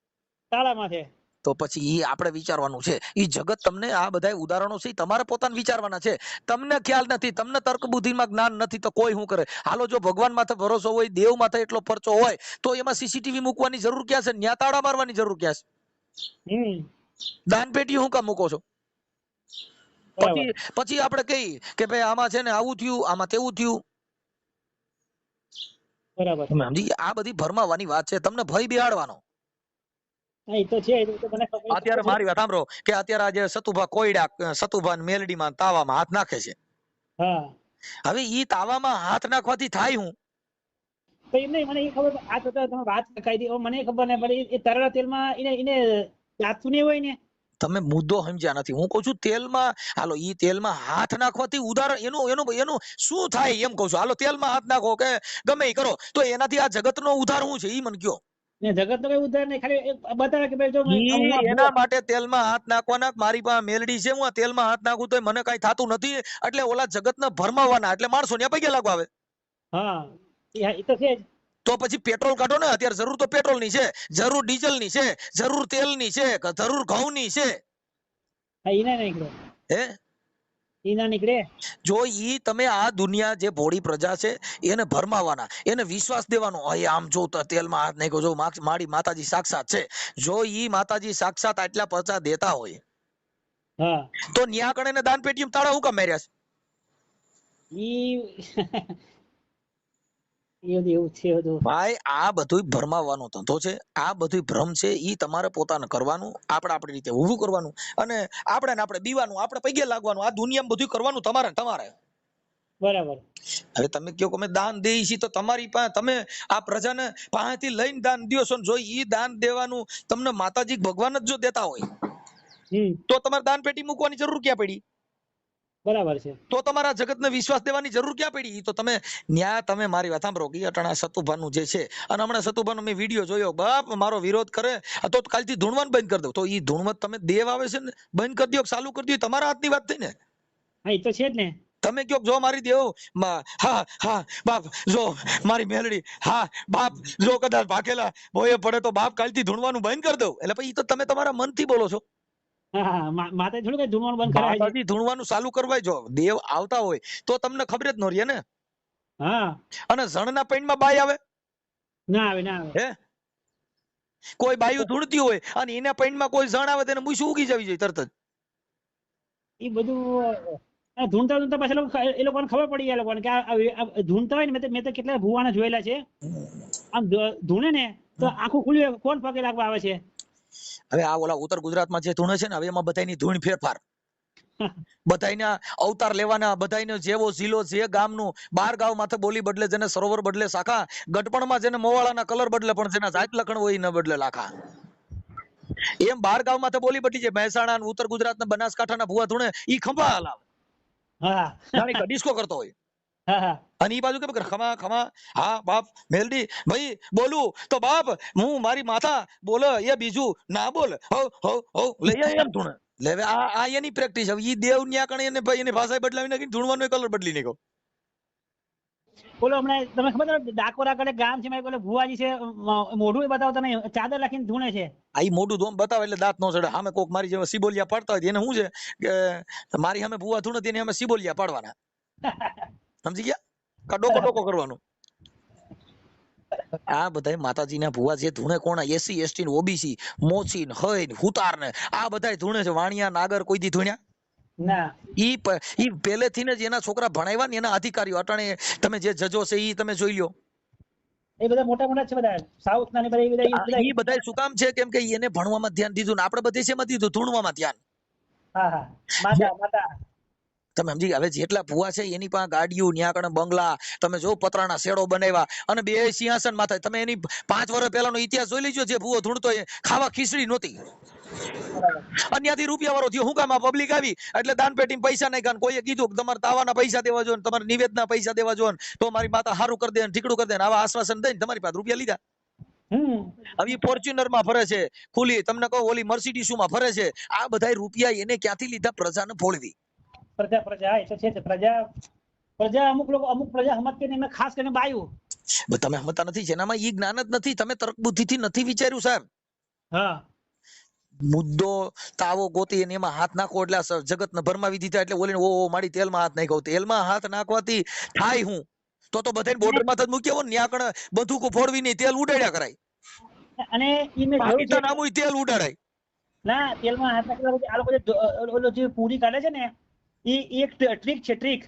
Speaker 2: તાળા માં છે.
Speaker 1: તો પછી ઈ આપણે વિચારવાનું છે. ઈ જગત તમને આ બધા ઉદાહરણો છે તમારે પોતાને વિચારવાના છે. તમને ખ્યાલ નથી, તમને તર્ક બુદ્ધિમાં જ્ઞાન નથી, તો કોઈ શું કરે? હાલો જો ભગવાન માથે ભરોસો હોય, દેવ માથે એટલો પરચો હોય તો એમાં સીસીટીવી મૂકવાની જરૂર ક્યાં છે? ન્યા તાળા મારવાની જરૂર ક્યાં છે? દાન પેટી હું કામ મૂકો છો? પછી આપણે કહી કે ભાઈ આમાં છે ને આવું થયું, આમાં તેવું થયું.
Speaker 2: બરાબર.
Speaker 1: તમે સમજી ગયા? આ બધી ભરમાવાની વાત છે, તમને ભય બેહાડવાનો.
Speaker 2: હા, એ તો છે, એ તો મને ખબર
Speaker 1: અત્યારે
Speaker 2: છે.
Speaker 1: મારી વાત સાંભળો કે અત્યારે આજે સતુભા કોયડા, સતુભા મેલડીમાં તાવામાં હાથ નાખે છે.
Speaker 2: હા,
Speaker 1: હવે ઈ તાવામાં હાથ નાખવાથી થાય હું?
Speaker 2: તો એમ નહીં, મને એ ખબર, આ તો તમે વાત કહી દી, મને ખબર નહીં પડે. એ તળેલા તેલમાં એને એને જાતું નહીં હોય ને.
Speaker 1: તમે મુદ્દો સમજ્યા નથી. હું કહું છું તેલમાં, હાલો ઈ તેલમાં હાથ નાખવાથી ઉદાહરણ એનું એનું એનું શું થાય એમ કહું છું. હાલો તેલમાં હાથ નાખો કે ગમે એ કરો, તો એનાથી આ જગતનો ઉદ્ધાર શું છે ઈ મને કયો.
Speaker 2: ને જગત નો કઈ ઉદ્ધાર નહીં, ખાલી બતાવે કે ભાઈ જો
Speaker 1: એના માટે તેલમાં હાથ નાખવાના. મારી પાસે મેલડી છે, હું આ તેલમાં હાથ નાખું તો મને કઈ થતું નથી, એટલે ઓલા જગતને ભરમાવાના, એટલે માણસો ને પગે લાગવા આવે.
Speaker 2: હા, એ તો છે જ.
Speaker 1: તો પછી પેટ્રોલ કાઢો ને. અત્યારે જરૂર તો પેટ્રોલ ની છે, જરૂર ડીઝલ ની છે, જરૂર તેલ ની છે, જરૂર ઘઉં ની છે.
Speaker 2: હા, ઈ ના નીકળે.
Speaker 1: હે,
Speaker 2: ઈ ના નીકળે.
Speaker 1: જો ઈ તમે આ દુનિયા જે ભોળી પ્રજા છે એને ભરમાવાના, એને વિશ્વાસ દેવાનો. અહીં આમ જો તેલમાં હાથ નાખ્યો, જો મારી માતાજી સાક્ષાત છે. જો ઈ માતાજી સાક્ષાત આટલા પચા દેતા હોય,
Speaker 2: હા,
Speaker 1: તો ન્યા કણે દાન પેટીમાં તાળા હું કામ માર્યા છે?
Speaker 2: એવું છે બધું.
Speaker 1: ભાઈ આ બધું ભરમાવાનો ધંધો છે, આ બધું ભ્રમ છે. ઈ તમારે પોતાને કરવાનું, આપણી રીતે ઊભું કરવાનું, અને આપણે બીવાનું, આપણે પગે લાગવાનું. આ દુનિયામાં બધું કરવાનું તમારે.
Speaker 2: બરાબર.
Speaker 1: હવે તમે કયો કે અમે દાન દઈએ છીએ, તો તમારી પાસે તમે આ પ્રજાને પાસેથી લઈને દાન દો છો. જો ઈ દાન દેવાનું તમને માતાજી ભગવાન જ જો દેતા હોય, તો તમારે દાન પેટી મૂકવાની જરૂર ક્યાં પડી?
Speaker 2: બરાબર છે.
Speaker 1: તો તમારા જગતને વિશ્વાસ દેવાની જરૂર ક્યાં પડી? તો તમે ન્યા, તમે મારી વાત સાંભળો કે અટાણા સતુભાનું જે છે, અને હમણાં સતુભાનો મેં વિડીયો જોયો, બાપ મારો વિરોધ કરે તો કાલથી ધૂણવાનું બંધ કરી દો. તો ઈ ધૂણવત તમે દેવ આવે છે ને બંધ કરી દો, ચાલુ કરી દો, તમારા હાથની વાત થઈ ને.
Speaker 2: હા, એ તો છે જ ને.
Speaker 1: તમે કયો જો મારી દેવ, હા હા બાપ, જો મારી મેલડી, હા બાપ, જો કદાચ ભાગેલા ભોય પડે તો બાપ કાલથી ધૂણવાનું બંધ કરી દો. એટલે પછી તો તમે તમારા મનથી બોલો છો.
Speaker 2: માતા થોડું કઈ ધૂણવાનું બંધ કરાય છે.
Speaker 1: માતાજી ધૂણવાનું ચાલુ કરવાય. જો દેવ આવતા હોય તો તમને ખબર જ ન રહે ને.
Speaker 2: હા,
Speaker 1: અને જણના પૈણમાં બાઈ આવે?
Speaker 2: ના આવે, ના આવે.
Speaker 1: હે, કોઈ બાયું ધૂણતી હોય અને એના પૈણમાં કોઈ જણ આવે, તેને મૂછું ઉગી જવી જોઈએ તરત જ.
Speaker 2: એ બધું ધૂણતા ધૂણતા પછી એ લોકોને ખબર પડી જાય, લોકોને કે આ ધૂણતા હોય ને. મેં તો કેટલા ભુવાને જોયેલા છે, આમ ધૂણે ને તો આખું ખુલ્યું, કોણ પગે લાગવા આવે છે.
Speaker 1: હવે આ ઓલા ઉત્તર ગુજરાતમાં જે ધૂણે છે ને, હવે એમાં બધાની ધૂણ ફેરફાર, બધાના અવતાર લેવાના, બધાને જેવો જિલ્લો જે ગામનું 12 ગામ માથે બોલી બદલે, જેને સરોવર બદલે શાખા, ગટપણમાં જેને મોવાળાના કલર બદલે, પણ જેના જાત લખણ હોય ન બદલે લાખા. એમ 12 ગામ માથે બોલી બદલી જાય. મહેસાણા અને ઉત્તર ગુજરાતના બનાસકાંઠાના ભુવા ધૂણે ઈ ખંભા હલાવે.
Speaker 2: હા,
Speaker 1: જાણે કે ડિસ્કો કરતો હોય.
Speaker 2: હા,
Speaker 1: અને ઈ બાજુ કે ખમા ખમા, હા બાપ મેલડી ભાઈ બોલું તો બાપ હું મારી માથા બોલે, એ બીજું ના બોલ, હો હો હો લઈ એમ ધૂણે. એટલે હવે આ એની પ્રેક્ટિસ. હવે ઈ દેવ ન્યા કણે એને ભાઈ એની ભાષા બદલાવી નાખી, ધૂણવાનો કલર બદલી નાખ્યો.
Speaker 2: બોલો, હમણાં તમે ખબર છે ડાકોર આગળ ગામ છે, મારે ભુવાજી છે, મોઢું બતાવતા નહીં, ચાદર રાખીને ધૂણે છે.
Speaker 1: આ ઈ મોઢું ધોમ બતાવે એટલે દાંત નો ચડે. સામે કોક મારી જેવા સિબોલિયા પાડતા હોય એને શું છે કે મારી સામે ભુવા ધૂણે તેની સામે સિબોલિયા પાડવાના. સમજી ગયા? કા ડોકો ડોકો કરવાનું. આ બધા માતાજીના ભુવા જે ધૂણે કોણા? એસસી એસટી ઓબીસી મોચી હૈ હુતાર ને આ બધા ધૂણે છે. વાણિયા નાગર કોઈ દી ધૂણ્યા
Speaker 2: ના.
Speaker 1: ઈ પહેલેથી જ એના છોકરા ભણાવ્યા ને એના અધિકારીઓ. અટાણે તમે જે જજો છે ઈ તમે જોઈ લો.
Speaker 2: એ બધા મોટા મોટા છે, બધા સાઉથ ના ને બધા.
Speaker 1: ઈ બધા શું કામ છે? કેમ કે એને ભણવામાં ધ્યાન દીધું ને આપણે બધી શેમાં દીધું? ધૂણવામાં ધ્યાન.
Speaker 2: હા, હા, માતા.
Speaker 1: તમે સમજી ગયા? હવે જેટલા ભુવા છે એની પાસે ગાડીઓ, ન્યા કણે બંગલા, તમે જો પતરાના શેડો બનાવ્યા, અને 2 સિંહાસન માથે. તમે એની 5 વર્ષ પહેલાનો ઇતિહાસ જોઈ લેજો. જે ભુવો ધૂણતો એ ખાવા ખીચડી નહોતી, અન્યાથી રૂપિયા વાળો થયો. હું કામ? આ પબ્લિક આવી એટલે દાન પેટી પૈસા નાખ્યા. કોઈએ કીધું કે તમારે તાવાના પૈસા દેવા જોઈએ, તમારે નિવેદના પૈસા દેવા જોઈએ, તો મારી માતા હારું કરી દે, ઠીકડું કરી દે. આવા આશ્વાસન દઈને તમારી પાસે રૂપિયા લીધા. હવે ફોર્ચ્યુનર માં ફરે છે ખુલી, તમને કહો ઓલી મર્સિડીઝ માં ફરે છે. આ બધા રૂપિયા એને ક્યાંથી લીધા? પ્રજાને ફોળવી.
Speaker 2: પ્રજા એ તો છે. પ્રજા અમુક લોકો, અમુક પ્રજા સમજતી નહીં, ખાસ કરીને બાયું.
Speaker 1: તમે સમજતા નથી. જેનામાં ઈ જ્ઞાન જ નથી. તમે તર્ક બુદ્ધિથી નથી વિચાર્યું સાહેબ.
Speaker 2: હા,
Speaker 1: મુદ્દો તાવો ગોતી અને એમાં હાથ નાખો એટલે જગતને ભરમાવી દીધા. એટલે ઓલીને ઓ મારી તેલમાં હાથ નાખ્યો. તેલમાં હાથ નાખવાથી થાય હું? તો બધાને બોર્ડર માં જ મૂકી આવો ને. ન્યા કણે બંદૂકો ફોડવી નહીં, તેલ ઉડાડ્યા કરાય.
Speaker 2: અને ઈ મેં જોયું છે,
Speaker 1: પાકિસ્તાન આમુય તેલ ઉડાડાય.
Speaker 2: ના, તેલમાં હાથ નાખેલા આ લોકો જે પૂરી કાઢે છે ને, એ એક ટ્રીક છે, ટ્રીક.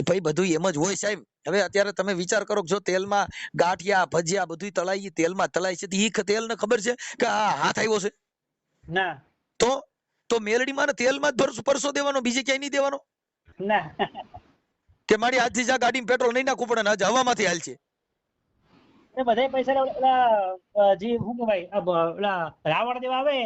Speaker 1: ભાઈ બધું એમ જ હોય સાહેબ. હવે અત્યારે તમે વિચાર કરો જો તેલમાં ગાંઠિયા ભજીયા બધું તળાઈ તેલમાં તળાય છે ઈ તેલ ને ખબર છે કે આ હાથ આવ્યો છે?
Speaker 2: ના.
Speaker 1: તો મેલડીમાં ને તેલમાં જ પરસો દેવાનો, બીજે ક્યાંય નહીં દેવાનો
Speaker 2: ના.
Speaker 1: કે મારી આજથી જા ગાડીમાં પેટ્રોલ નહીં નાખવું પડે ને હવામાંથી હાલ છે.
Speaker 2: એ બધા પૈસા ઓલા જે શું કહેવાય ઓલા રાવણ દેવા આવે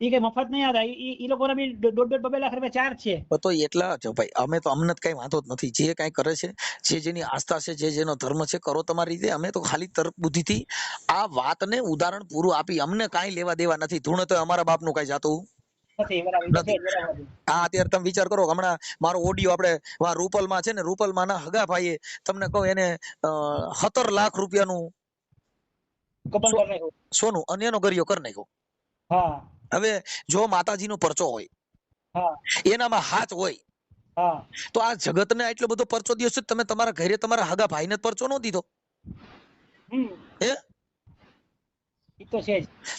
Speaker 2: એ કઈ મફત નહીં આવતા, ઈ લોકોને બી 1.5-2 લાખ રૂપિયા ચાર્જ છે.
Speaker 1: તો એટલા જ ભાઈ, અમે તો અમને કઈ વાંધો જ નથી. જે કઈ કરે છે, જે જેની આસ્થા છે, જે જેનો ધર્મ છે, કરો તમારી રીતે. અમે તો ખાલી તર્ક બુદ્ધિથી આ વાતને ઉદાહરણ પૂરું આપી, અમને કાંઈ લેવા દેવા નથી. ધૂણે તો અમારા બાપનું કઈ જાતું નથી. હા, અત્યારે તમે વિચાર કરો, હમણાં મારો ઓડિયો આપણે રૂપલમાં છે ને, રૂપલમાં ના હગા ભાઈએ તમને કહું એને 17 લાખ રૂપિયાનું સોનું અને એનો ગરિયો કરી નાખ્યો. હવે જો માતાજીનો પરચો હોય, એનામાં હાથ હોય, તો આ જગતને એટલો બધો પરચો દયો છે. તમે તમારા ઘરે તમારા હગા ભાઈને પરચો ન દીધો હે?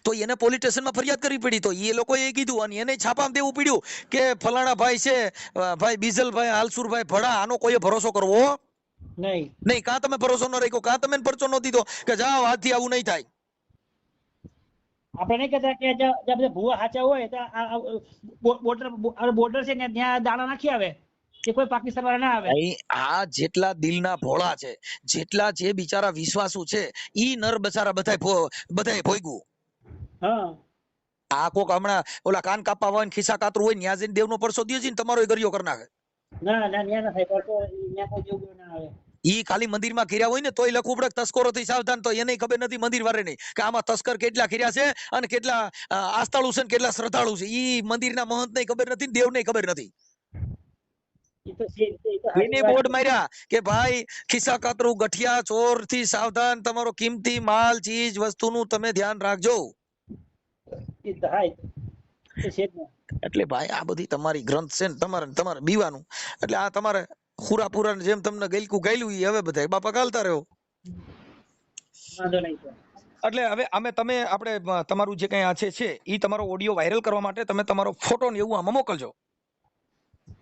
Speaker 1: તો એને પોલીસ સ્ટેશનમાં ફરિયાદ કરવી પડી. તો એ લોકોએ કીધું અને એને છાપામાં દેવું પડ્યું કે ફલાણા ભાઈ છે, ભાઈ બીજલભાઈ હાલસુરભાઈ ભડા, આનો કોઈ ભરોસો કરવો નહીં. કાં તમે ભરોસો ન રાખ્યો, કાં તમે પરચો ન દીધો કે જાઓ આજથી આવું નહીં થાય.
Speaker 2: આપણે નહીં કહેતા કે જે ભૂવા સાચા હોય બોર્ડર છે ને ત્યાં દાણા નાખી આવે કે કોઈ પાકિસ્તાન વાળા ના આવે.
Speaker 1: આ જેટલા દિલના ભોળા છે, જેટલા જે બિચારા વિશ્વાસુ છે, ઈ નર બચારા બધાય ભોગ્યું. આ કોક હમણાં ઓલા કાન કાપવા હોય ને ખિસ્સા કાતરું હોય, ન્યા જઈને દેવનો પરસો દયો છે ને તમારો ગરિયો કરી નાખે.
Speaker 2: ના ન્યા ના થાય પરસો, ન્યા કોઈ દેવ ના આવે.
Speaker 1: ઈ ખાલી મંદિરમાં કર્યા હોય ને તોય લખવું પડે તસ્કરો થી સાવધાન. તો એને ખબર નથી મંદિર વાળે નહીં કે આમાં તસ્કર કેટલા કર્યા છે અને કેટલા આસ્થાળુ છે ને કેટલા શ્રદ્ધાળુ છે. ઈ મંદિરના મહંત ને ખબર નથી, દેવ ને ખબર નથી. એને બોર્ડ માર્યા કે ભાઈ ખિસ્સા કાતરું, ગઠિયા, ચોર થી સાવધાન, તમારો કિંમતી માલ ચીજ વસ્તુનું તમે ધ્યાન રાખજો. એટલે ભાઈ આ બધી તમારી ગ્રંથ છે ને, તમારે બીવાનું. એટલે આ તમારે ખુરાપુરા જેમ તમને ગઈલકું ગાયલું ઈ હવે બધા બાપા ગાલતા રહ્યો. એટલે હવે તમે આપણે તમારું જે કઈ આ છે ઈ તમારો ઓડિયો વાયરલ કરવા માટે તમે તમારો ફોટો ને એવું આમાં મોકલજો.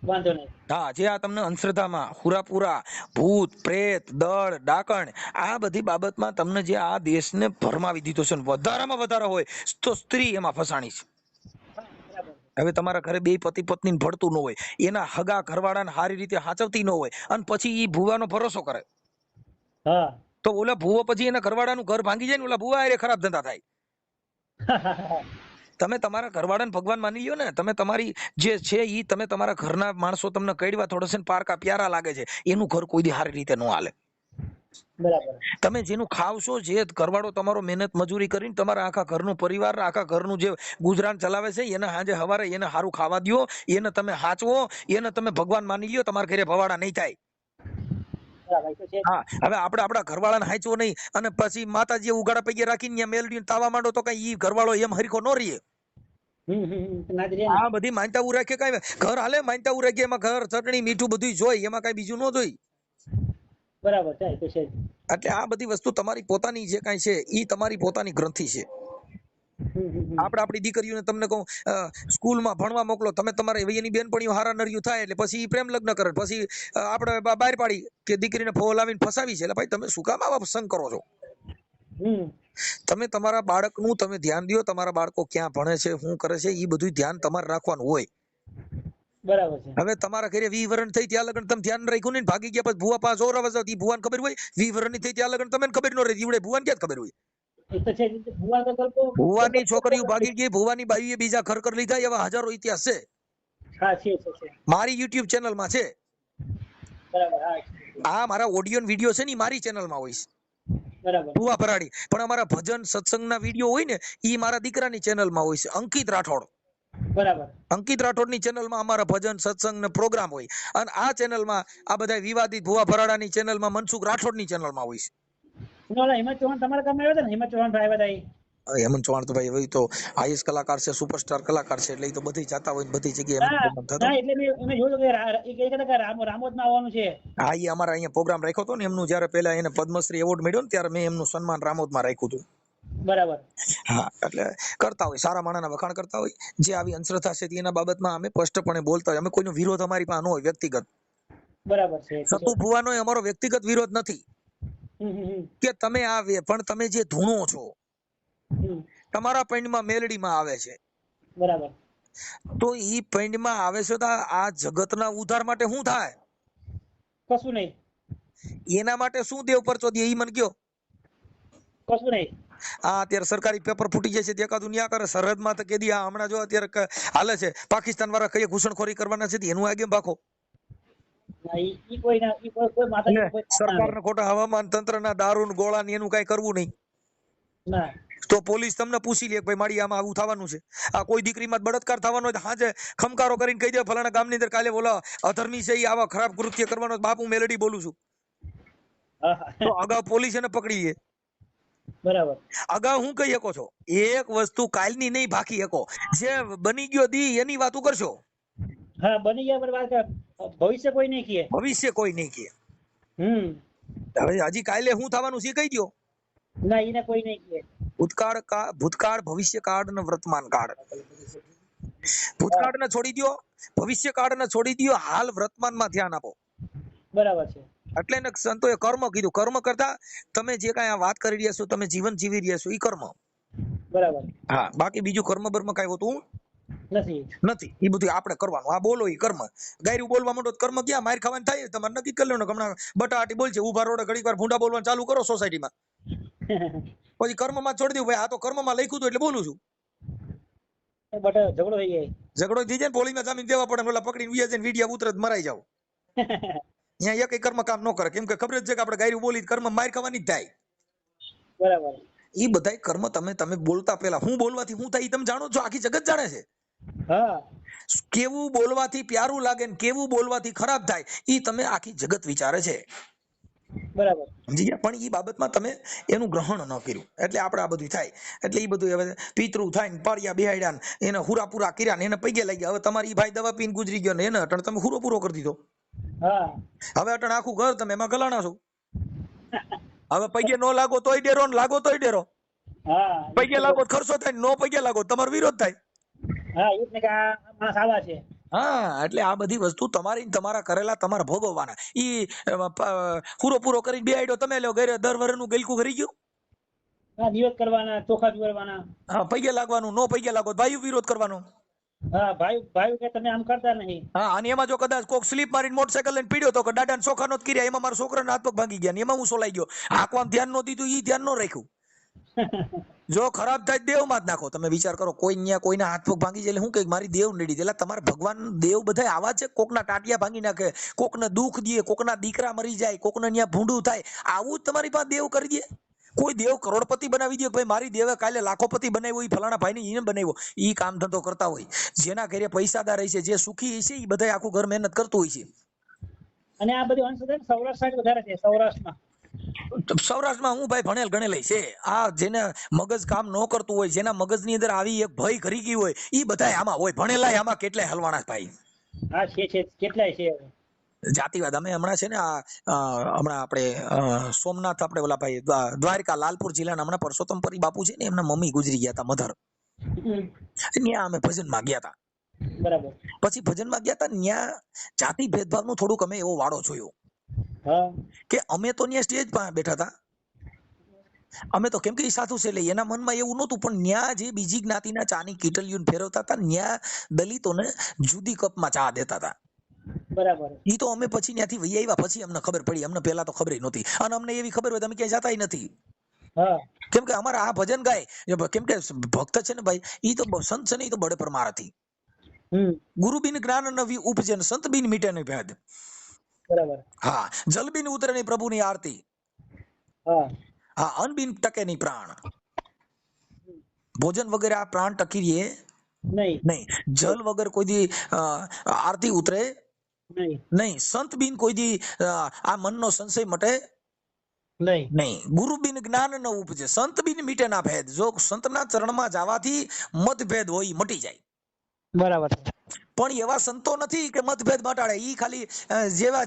Speaker 2: વાંધો નહીં.
Speaker 1: હા, જે આ તમને અંધશ્રદ્ધામાં ખુરાપુરા, ભૂત, પ્રેત, દળ, ડાકણ, આ બધી બાબતમાં તમને જે આ દેશને ભરમાવી દીધો છે, વધારામાં વધારે હોય તો સ્ત્રી એમાં ફસાણી છે. હવે તમારા ઘરે બે પતિ પત્ની ભળતું ન હોય, એના હગા ઘરવાળાને સારી રીતે સાચવતી ન હોય અને પછી ઈ ભૂવાનો ભરોસો કરે, તો ઓલા ભૂવો પછી એના ઘરવાળાનું ઘર ભાંગી જાય ને, ઓલા ભૂવા એ ખરાબ ધંધા થાય. તમે તમારા ઘરવાળાને ભગવાન માની લ્યો ને. તમે તમારી જે છે ઈ તમે તમારા ઘરના માણસો તમને કડવા થોડો છે પારકા પ્યારા લાગે છે, એનું ઘર કોઈ દી સારી રીતે ન હાલે. તમે જેનું ખાવશો, જે ઘરવાળો તમારો મહેનત મજૂરી કરીને તમારા આખા ઘરનું પરિવાર, આખા ઘરનું જે ગુજરાન ચલાવે છે, એને સાંજે સવારે એને સારું ખાવા દો, એને તમે હાચવો, એને તમે ભગવાન માની લ્યો, તમારા ઘરે ભવાડા નહીં થાય. હા, હવે આપણે આપણા ઘરવાળાને હાચવો નહીં અને પછી માતાજી ઉગાડા પૈકી રાખીને મેલડી તાવા માંડો તો કઈ ઈ ઘરવાળો એમ હરખો ન રહીએ. આ બધી માનતાઓ રાખે, કઈ ઘર હાલે માનતાઓ રાખે, એમાં ઘર ચટણી મીઠું બધું જોઈ, એમાં કઈ બીજું ન જોઈ.
Speaker 2: બરાબર છે.
Speaker 1: એટલે આ બધી વસ્તુ તમારી પોતાની જે કઈ છે ઈ તમારી પોતાની ગ્રંથિ છે. આપણે આપણી દીકરીઓને તમને કહું સ્કૂલમાં ભણવા મોકલો, તમે તમારે એની બેનપણીઓ હારા નર્યું થાય એટલે પછી પ્રેમ લગ્ન કરે, પછી આપણે બહાર પાડી કે દીકરીને ફોન લાવીને ફસાવી છે. એટલે ભાઈ તમે શું કામ આવા પસંદ કરો છો? તમે તમારા બાળકનું તમે ધ્યાન દો, તમારા બાળકો ક્યાં ભણે છે, શું કરે છે, એ બધું ધ્યાન તમારે રાખવાનું હોય.
Speaker 2: બરાબર છે.
Speaker 1: હવે તમારા ઘરે 20 વર્ષ થઈ ત્યાં લગન તમે ધ્યાન રાખ્યું નહીં, ભાગી ગયા પછી ભૂવા પાસે ઓરવા જાવ, ઈ ભૂવાને ખબર હોય? 20 વર્ષની થઈ ત્યાં લગન તમને ખબર ન રહી, ઈવડે ભૂવાને ક્યાં ખબર હોય? ભૂવાની છોકરીઓ ભાગી ગઈ, ભૂવાની બાઈએ બીજા ઘર કર લીધા, એવા હજારો ઇતિહાસ છે. મારી YouTube ચેનલમાં છે. આ મારા ઓડિયો વિડીયો છે ને મારી ચેનલમાં હોય છે. ભૂવા ભરાડી. પણ અમારા ભજન સત્સંગના વિડીયો હોય ને ઈ મારા દીકરાની ચેનલમાં હોય છે, અંકિત રાઠોડ. અંકિત રાઠોડની ચેનલમાં અમારા ભજન સત્સંગ ને પ્રોગ્રામ હોય, અને આ ચેનલમાં આ બધા વિવાદિત ભૂવા ભરાડાની ચેનલમાં મનસુખ રાઠોડની ચેનલમાં હોય છે.
Speaker 2: હેમંત ચૌહાણ તમારા ગામમાં આવ્યા હતા ને? હેમંત ચૌહાણ ભાઈ બધા
Speaker 1: હેમંત ચૌહાણ તો ભાઈ હવે તો આઈએસ કલાકાર છે, સુપરસ્ટાર કલાકાર છે, એટલે એ તો બધી જાતા હોય બધી જગ્યાએ. રામોદમાં આવવાનું છે. હા, એ અમારા અહીંયા પ્રોગ્રામ રાખ્યો હતો ને એમનું, જયારે પહેલા એને પદ્મશ્રી એવોર્ડ મળ્યો ને ત્યારે મેં એમનું સન્માન રામોદમાં રાખ્યું હતું.
Speaker 2: બરાબર.
Speaker 1: હા, એટલે કરતા હોય, સારા માણસના વખાણ કરતા હોય. જે આવી અંધશ્રદ્ધા છે એના બાબતમાં અમે સ્પષ્ટપણે બોલતા હોય. અમે કોઈનો વિરોધ અમારી પાસે ન હોય વ્યક્તિગત.
Speaker 2: બરાબર છે.
Speaker 1: સતુ ભુવાનો અમારો વ્યક્તિગત વિરોધ નથી કે તમે પણ તમે જે ધૂણો છો તમારા પૈંડમાં મેલડીમાં આવે છે,
Speaker 2: બરાબર,
Speaker 1: તો ઈ પૈંડમાં આવે છે તો આ જગતના ઉદ્ધાર માટે શું થાય?
Speaker 2: કશું નહીં.
Speaker 1: એના માટે શું દેવ પરચો દે ઈ મને કયો?
Speaker 2: કશું નહીં.
Speaker 1: અત્યારે સરકારી પેપર ફૂટી જાય છે દેખાતું ન્યા કરે સરહદમાં તો કેદી હમણાં જો અત્યારે હાલે છે પાકિસ્તાન વાળા કઈ ઘૂસણખોરી કરવાના છે એનું આગેમ ભાખો. સરકારને ખોટા હવામાન તંત્રના દારૂ ગોળા ને એનું કઈ કરવું નહીં. તો પોલીસ તમને પૂછી લે ભાઈ મારી આમાં આવું થવાનું છે, આ કોઈ દીકરીમાં બળાત્કાર થવાનો હોય હાજે ખમકારો કરીને કહી દે ફલાણા ગામની અંદર કાલે બોલા અધર્મી છે આવા ખરાબ કૃત્ય કરવાનો, બાપુ મેલડી બોલું છું, તો અગાઉ પોલીસ એને પકડી લે.
Speaker 2: બરાબર.
Speaker 1: અગાઉ હું કહી શકો છો એક વસ્તુ કાલની નહીં ભાખી શકો, જે બની ગયો દી એની વાતો કરશો.
Speaker 2: હા બની ગયા પર વાત ભવિષ્ય કોઈ નહીં કહે.
Speaker 1: ભવિષ્ય કોઈ નહીં કહે. હવે હજી કાલે શું થવાનું છે કહી દો.
Speaker 2: ના એને કોઈ નહીં કહે.
Speaker 1: ભૂતકાળ ભવિષ્ય કાળ અને વર્તમાન કાળ. ભૂતકાળ ને છોડી દો, ભવિષ્ય કાળ ને છોડી દો, હાલ વર્તમાનમાં ધ્યાન આપો.
Speaker 2: બરાબર છે. એટલે
Speaker 1: ને સંતોએ કર્મ કીધું, કર્મ કરતા તમે જે કાંઈ વાત કરી રહ્યા છો, તમે જીવન જીવી રહ્યા છો એ કર્મ.
Speaker 2: બરાબર. હા
Speaker 1: બાકી બીજું કર્મ બર્મ કઈ હોતું નથી. એ બધું આપણે કરવાનું. આ બોલો એ કર્મ. ગાયરું બોલવા માંડો કર્મ ક્યાં માર ખાવાનું થાય? તમારે નક્કી કરી લેવાનું. હમણાં બટાટી બોલ છે ઉભા રોડે ઘડીક વાર ભૂંડા બોલવાનું ચાલુ કરો સોસાયટીમાં, પછી કર્મમાં છોડી દઉં ભાઈ આ તો કર્મમાં લખ્યું હતું એટલે બોલું છું. ઝઘડો થઈ જાય પોલીસમાં જામીન દેવા પડે, ઓલા પકડીને ઉયા જઈને વિડિયા ઉતરે મરાઈ જાવ. અહીંયા એક કર્મ કામ ન કરે, કેમ કે ખબર જ છે કે આપણે ગાયરું બોલી કર્મ માર ખાવાની જ થાય. બરાબર. એ બધાય કર્મ તમે બોલતા પહેલા હું બોલવાથી હું થાય એ તમે જાણો છો, આખી જગત જાણે છે. હા, કેવું બોલવાથી પ્યારું લાગે ને કેવું બોલવાથી ખરાબ થાય એ તમે આખી જગત વિચારે છે. બરાબર. સમજી ગયા? પણ એ બાબતમાં તમે એનું ગ્રહણ ન કર્યું એટલે આપણે આ બધું થાય. એટલે એ બધું હવે પિતૃ થાય ને પાળિયા બેહાડ્યા ને એને હુરા પૂરા કર્યા ને એને પૈગે લાગ્યા. હવે તમારી ભાઈ દવા પીને ગુજરી ગયો ને એને અટણ તમે હુરો પૂરો કરી દીધો. હા, હવે અટણ આખું ઘર તમે એમાં ગલાણા છો. હવે પૈગે નો લાગો તોય ડેરો ને લાગો તોય ડેરો. હા, પૈગે લાગો ખર્ચો થાય, નો પૈગે લાગો તમારો વિરોધ થાય. હા, એટલે કે આ માણસ આવા છે. હા, એટલે આ બધી વસ્તુ તમારી તમારા કરેલા તમારે ભોગવવાના. ઈ પૂરો પૂરો કરીને બેહાડ્યો તમે લ્યો ઘરે દર વરનું ગલકું કરી ગયું. હા, વિરોધ કરવાના, ચોખા જોડવાના. હા, પૈગે લાગવાનું, નો પૈગે લાગો ભાઈ વિરોધ કરવાનો. હા, ભાઈ કે તમે આમ કરતા નહીં. હા, અને એમાં જો કદાચ કોક સ્લીપ મારીને મોટરસાઇકલ લઈને પીડ્યો તો કે દાદાને ચોખા નો જ કર્યા, એમાં મારા છોકરાના હાથ પગ ભાંગી ગયા ને એમાં હું સોલાઈ ગયો. આંકવામાં ધ્યાન નો દીધું, ઈ ધ્યાન નો રાખ્યું. જો ખરાબ થાય દેવ માં જ નાખો. તમે વિચાર કરો કોઈ ન્યા કોઈના હાથ પગ ભાંગી જાય એટલે હું કઈ મારી દેવ નડી એટલે તમારે ભગવાન દેવ બધા આવા છે. કોકના ટાટિયા ભાંગી નાખે, કોકને દુઃખ દે, કોકના દીકરા મરી જાય, કોકને ન્યા ભૂંડું થાય, આવું જ તમારી પાસે દેવ કરી દે. કોઈ દેવ કરોડપતિ બનાવી દે ભાઈ મારી દેવે કાલે લાખોપતિ બનાવ્યો, એ ફલાણા ભાઈ ને એને બનાવ્યો. એ કામ ધંધો કરતા હોય, જેના ઘરે પૈસાદાર હોય છે, જે સુખી છે, એ બધા આખું ઘર મહેનત કરતું હોય છે. અને આ બધી અંશોધન સૌરાષ્ટ્ર સાઈડ વધારે છે. સૌરાષ્ટ્રમાં હું ભાઈ ભણેલ ગણેલ છે. આ જેને મગજ કામ ન કરતું હોય, જેના મગજની અંદર આવી એક ભય ઘરી ગઈ હોય, એ બધા આમાં હોય. ભણેલા આમાં કેટલાય હલવાણા ભાઈ. હા છે કેટલાય છે. જાતિવાદ અમે હમણાં છે ને હમણાં આપણે સોમનાથ આપણે ઓલા ભાઈ દ્વારકા લાલપુર જિલ્લાના હમણાં પરસોત્તમપરી બાપુ છે ને એમના મમ્મી ગુજરી ગયા હતા મધર. ત્યાં અમે ભજનમાં ગયા હતા. બરાબર. પછી ભજનમાં ગયા હતા ત્યાં જાતિ ભેદભાવ નું થોડુંક અમે એવો વાળો જોયો કે અમે તો ત્યાં સ્ટેજ પાસે બેઠા હતા. અમે તો કેમ કે સાધુ છે એટલે એના મનમાં એવું નહોતું, પણ ન્યા જે બીજી જ્ઞાતિના ચાની કીટલીઓ ફેરવતા હતા, ન્યા દલિતોને જુદી કપમાં ચા દેતા હતા. બરાબર. ઈ તો અમે પછી ત્યાંથી વહી આવ્યા પછી અમને ખબર પડી. અમને પહેલા તો ખબર નહોતી, અને અમને એવી ખબર હોય તમે ક્યાંય જતા નથી. કેમ કે અમારા આ ભજન ગાય, કેમ કે ભક્ત છે ને ભાઈ, ઈ તો સંત છે ને, ઈ તો બડે પરમાર હતી. ગુરુ બિન જ્ઞાન નવી ઉપજે, સંત બિન મીટે નહીં ભેદ. બરાબર. હા, જલ બિન ઉતરે નહીં પ્રભુની આરતી. હા, અન્ન બિન ટકે નહીં પ્રાણ. ભોજન વગેરે આ પ્રાણ ટકી રહે નહીં. જલ વગર કોઈ દી આરતી ઉતરે નહીં. સંત બિન કોઈ દી આ મનનો સંશય મટે નહીં. ગુરુ બિન જ્ઞાન ન ઉપજે, સંત બિન મીટે ના ભેદ. જો સંતના ચરણમાં જવાથી મતભેદ હોય મટી જાય. બરાબર. પણ એવા સંતો નથી કે મતભેદ મટાડે. ઈ ખાલી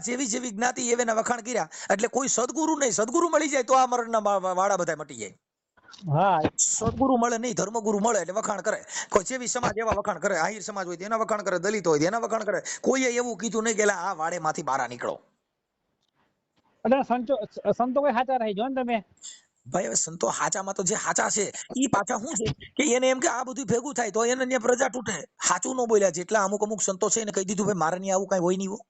Speaker 1: જેવી જ્ઞાતિ એવેના વખાણ કર્યા એટલે કોઈ સદગુરુ નહીં. સદગુરુ મળી જાય તો આ મરણના વાળા બધા મટી જાય. હા, સદગુરુ મળે નહીં, ધર્મગુરુ મળે એટલે વખાણ કરે. કોઈ જેવી સમાજ એવા વખાણ કરે. આહિર સમાજ હોય તેના વખાણ કરે, દલિત હોય તેના વખાણ કરે. કોઈએ એવું કીધું નહીં કે આ વાડે માંથી બહાર નીકળો.
Speaker 2: એટલે સંતો કોઈ સાચા રહી જો ને તમે.
Speaker 1: ભાઈ હવે સંતો હાચામાં તો જે હાચા છે ઈ પાછા શું છે કે એને એમ કે આ બધું ભેગું થાય તો એને ત્યાં પ્રજા તૂટે. હાચું ન બોલ્યા જેટલા અમુક સંતો છે એને કહી દીધું ભાઈ મારે ત્યાં આવું કઈ હોય નહીં.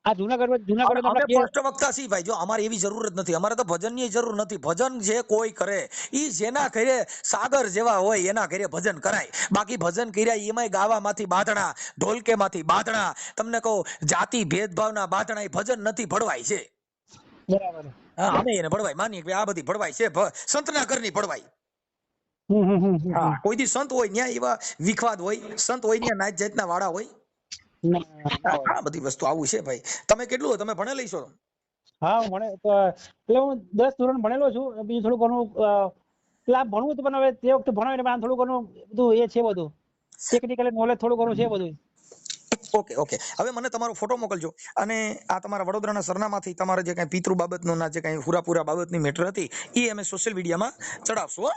Speaker 2: આ જુનાગઢ
Speaker 1: અમે સ્પષ્ટ વક્તા છીએ ભાઈ. જો અમારે એવી જરૂર જ નથી. અમારે તો ભજનની જરૂર નથી. ભજન જે કોઈ કરે ઈ જેના ઘરે સાગર જેવા હોય એના ઘરે ભજન કરાય. બાકી ભજન કર્યા એમાંય ગાવામાંથી બાંધણા, ઢોલકેમાંથી બાંધણા, તમને કહું જાતિ ભેદભાવના બાંધણા, એ ભજન નથી, ભળવાય છે.
Speaker 2: બરાબર.
Speaker 1: હા, અમે એને ભળવાય માનીએ કે આ બધી ભળવાય છે, સંતના ઘરની ભળવાય. હા, કોઈ દી સંત હોય ન્યા એવા વિખવાદ હોય, સંત હોય ન્યા નાત જાતના વાળા હોય. આ બધી વસ્તુ આવું છે ભાઈ. તમે કેટલું તમે ભણેલી છો?
Speaker 2: હા, એટલે હું 10 ધોરણ ભણેલો છું. બીજું થોડું ઘણું ભણવું હતું પણ હવે તે વખતે ભણાવીને થોડું ઘણું બધું એ છે, બધું ટેકનિકલ નોલેજ થોડું ઘણું છે બધું.
Speaker 1: ઓકે. હવે મને તમારો ફોટો મોકલજો અને આ તમારા વડોદરાના સરનામાથી તમારે જે કઈ પિતૃ બાબતનું ના જે કઈ હુરાપુરા બાબતની મેટર હતી એ અમે સોશિયલ મીડિયામાં ચડાવશું.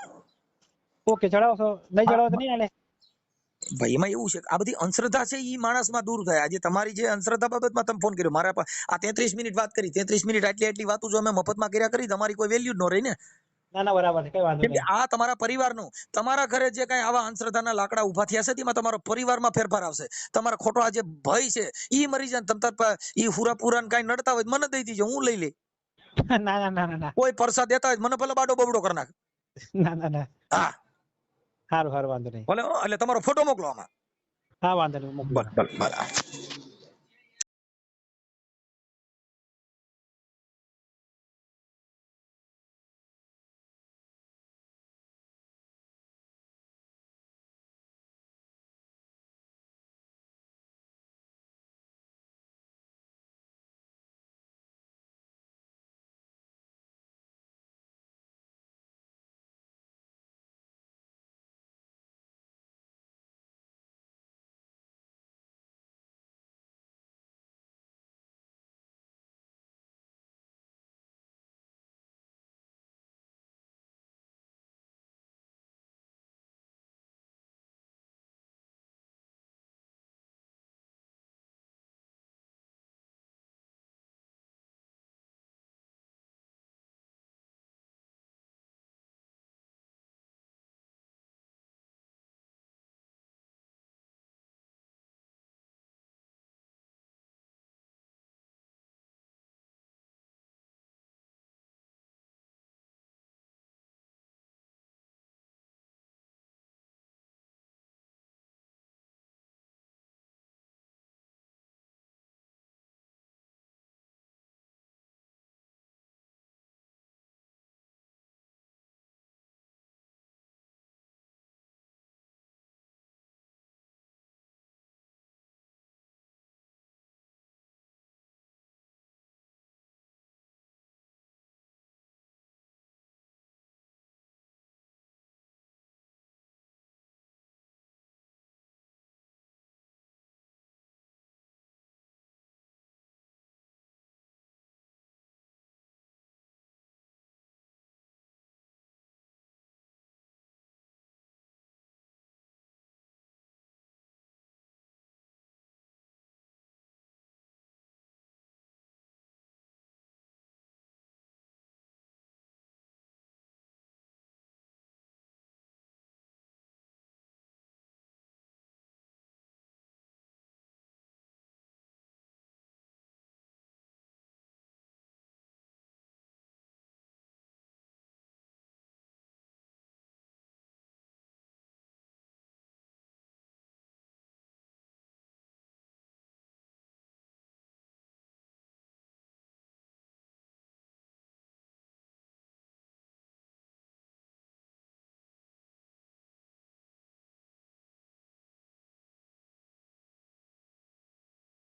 Speaker 2: ઓકે, ચડાવશો? નહીં ચડાવો તો નહીં હાલે
Speaker 1: ભાઈ. એમાં એવું છે કે આ બધી અંધશ્રદ્ધા છે એ માણસમાં દૂર થાય. આજે તમારી જે અંધશ્રદ્ધા બાબતમાં તમે ફોન કર્યો, મારા આ 33 મિનિટ વાત કરી, 33 મિનિટ આટલી વાતો જો અમે મફતમાં કર્યા કરી, તમારી કોઈ વેલ્યુ જ ન રહી ને.
Speaker 2: ના, બરાબર છે, કઈ વાંધો નહીં.
Speaker 1: આ તમારા પરિવારનું, તમારા ઘરે જે કઈ આવા અંધશ્રદ્ધાના લાકડા ઉભા થયા છે તેમાં તમારો પરિવારમાં ફેરફાર આવશે. તમારા ખોટો આ જે ભય છે ઈ મરી જાય. તમ તાર ઈ હુરાપુરા ને કઈ નડતા હોય મને દઈ દીજો, હું લઈ લઈ.
Speaker 2: ના.
Speaker 1: કોઈ પરસાદ દેતા હોય મને ભલે બાડો બબડો કરી નાખ.
Speaker 2: ના.
Speaker 1: હા,
Speaker 2: સારું, વાંધો નહીં.
Speaker 1: ભલે. એટલે તમારો ફોટો મોકલો આમાં.
Speaker 2: હા, વાંધો નહીં, મોકલો.
Speaker 1: બરાબર.